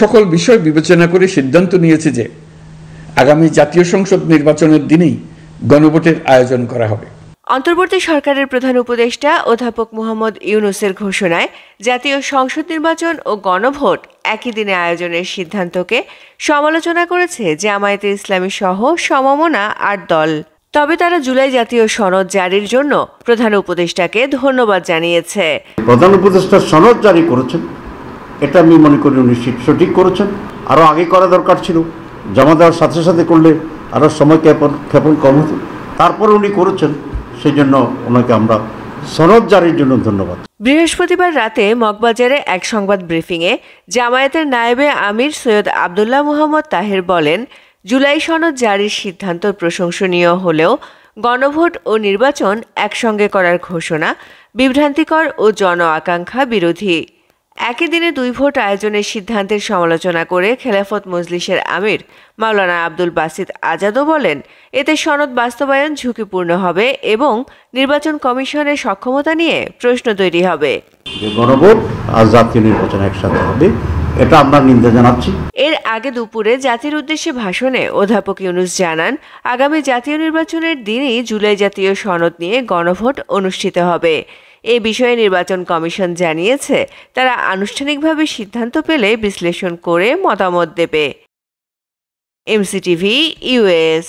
সকল বিষয় বিবেচনা করে সিদ্ধান্ত নিয়েছে যে আগামী জাতীয় সংসদ নির্বাচনের দিনেই গণভোটের আয়োজন করা হবে। অন্তর্বর্তী সরকারের প্রধান উপদেষ্টা অধ্যাপক মোহাম্মদ ইউনূসের ঘোষণায় জাতীয় সংসদ নির্বাচন ও গণভোট একই দিনে আয়োজনের সিদ্ধান্তকে সমালোচনা করেছে জামায়াতে ইসলামী সহ সমমনা ৮ দল। তবে তারা জুলাই জাতীয় সনদ জারির জন্য প্রধান উপদেষ্টাকে ধন্যবাদ জানিয়েছে। প্রধান উপদেষ্টা সনদ জারি করেছেন, এটা আমি মনে করি উনি সঠিক করেছেন। আরও আগে করা দরকার ছিল, জমা দেওয়ার সাথে সাথে করলে আরও সময় ক্ষেপণ কম হতো। তারপর উনি করেছেন, সেই জন্য ওনাকে আমরা সনদ জারির জন্য ধন্যবাদ। বৃহস্পতিবার রাতে মগবাজারে এক সংবাদ ব্রিফিংয়ে জামায়াতের নায়েবে আমির সৈয়দ আবদুল্লাহ মুহাম্মদ তাহের বলেন, জুলাই সনদ জারির সিদ্ধান্ত প্রশংসনীয় হলেও গণভোট ও নির্বাচন একসঙ্গে করার ঘোষণা বিভ্রান্তিকর ও জন আকাঙ্ক্ষা বিরোধী। একই দিনে 2 ভোট আয়োজনের সিদ্ধান্তের সমালোচনা করে খেলাফত মজলিসের আমির মাওলানা আব্দুল বাসিত আজাদও বলেন, এতে সনদ বাস্তবায়ন ঝুঁকিপূর্ণ হবে এবং নির্বাচন কমিশনের সক্ষমতা নিয়ে প্রশ্ন তৈরি হবে। গণভোট আর জাতীয় নির্বাচন একসাথে হবে, এটা আমরা নিন্দা জানাচ্ছি। এর আগে দুপুরে জাতির উদ্দেশ্যে ভাষণে অধ্যাপক ইউনূস জানান, আগামী জাতীয় নির্বাচনের দিনই জুলাই জাতীয় সনদ নিয়ে গণভোট অনুষ্ঠিত হবে। এ বিষয়ে নির্বাচন কমিশন জানিয়েছে, তারা আনুষ্ঠানিকভাবে সিদ্ধান্ত পেলে বিশ্লেষণ করে মতামত দেবে। MCTV US।